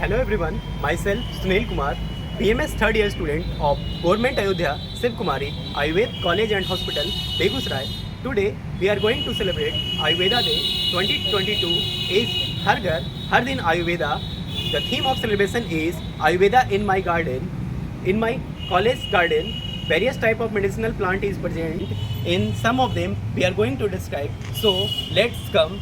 Hello everyone, myself Sunil Kumar, BMS third year student of Government Ayodhya Shiv Kumari Ayurved College and Hospital, Begusarai. Today we are going to celebrate Ayurveda Day 2022 is Har Ghar Har Din Ayurveda. The theme of celebration is Ayurveda in my garden. In my college garden, various type of medicinal plant is present. In some of them we are going to describe. So let's come.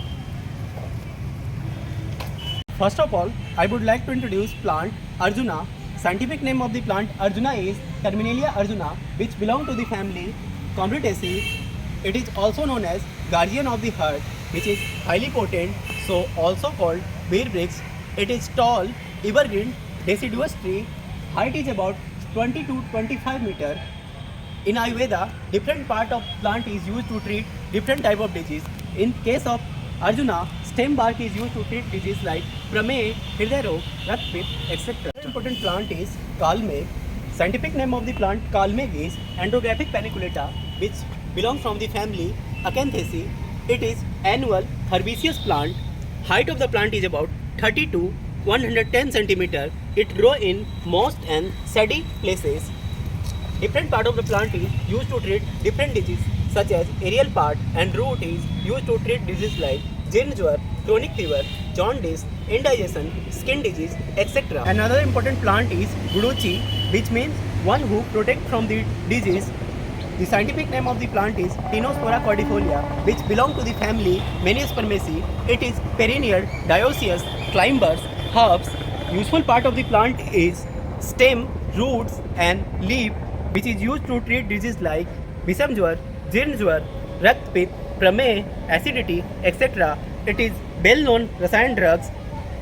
First of all, I would like to introduce plant Arjuna. Scientific name of the plant Arjuna is Terminalia arjuna, which belong to the family Combretaceae. It is also known as guardian of the heart, which is highly potent, so also called bear bricks. It is tall, evergreen, deciduous tree. Height is about 20 to 25 meter. In Ayurveda, different part of plant is used to treat different type of disease. In case of Arjuna, stem bark is used to treat disease like Prameh, Hriday Rog, Rakpit, etc. Another important plant is Kalme. Scientific name of the plant Kalme is Andrographic paniculata, which belongs from the family Acanthaceae. It is annual herbaceous plant. Height of the plant is about 30 to 110 centimeter. It grow in moist and shady places. Different part of the plant is used to treat different diseases such as aerial part, and root is used to treat diseases like Jirn-Jwar, chronic fever, jaundice, indigestion, skin disease, etc. Another important plant is Guduchi, which means one who protect from the disease. The scientific name of the plant is Tinospora cordifolia, which belong to the family Meniaspermaceae. It is perennial, dioecious, climbers, herbs. Useful part of the plant is stem, roots and leaf, which is used to treat disease like Vishamjwar, Jirn-Jwar, Rakpit, Prameh, acidity, etc. It is well-known Rasayan drugs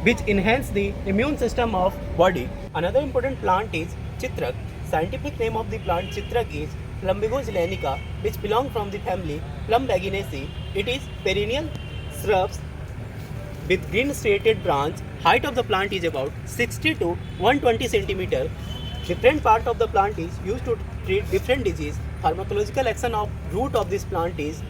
which enhance the immune system of body. Another important plant is Chitrak. Scientific name of the plant Chitrak is Plumbago zeylanica, which belong from the family Plumbaginaceae. It is perennial shrubs with green striated branch. Height of the plant is about 60 to 120 centimeter. Different part of the plant is used to treat different disease. Pharmacological action of root of this plant is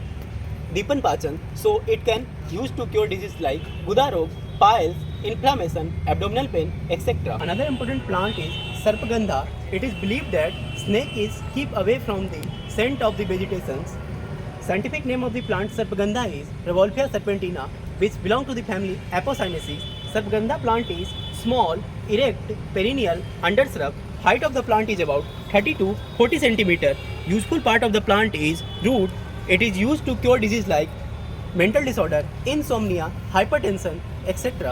Deepan Pachan, so it can used to cure disease like Guda Rog, piles, inflammation, abdominal pain, etc. Another important plant is Sarpagandha. It is believed that snake is keep away from the scent of the vegetations. Scientific name of the plant Sarpagandha is Revolvia serpentina, which belong to the family Apocynaceae. Sarpagandha plant is small, erect, perennial, undershrub. Height of the plant is about 30 to 40 centimeter. Useful part of the plant is root. It is used to cure disease like mental disorder, insomnia, hypertension, etc.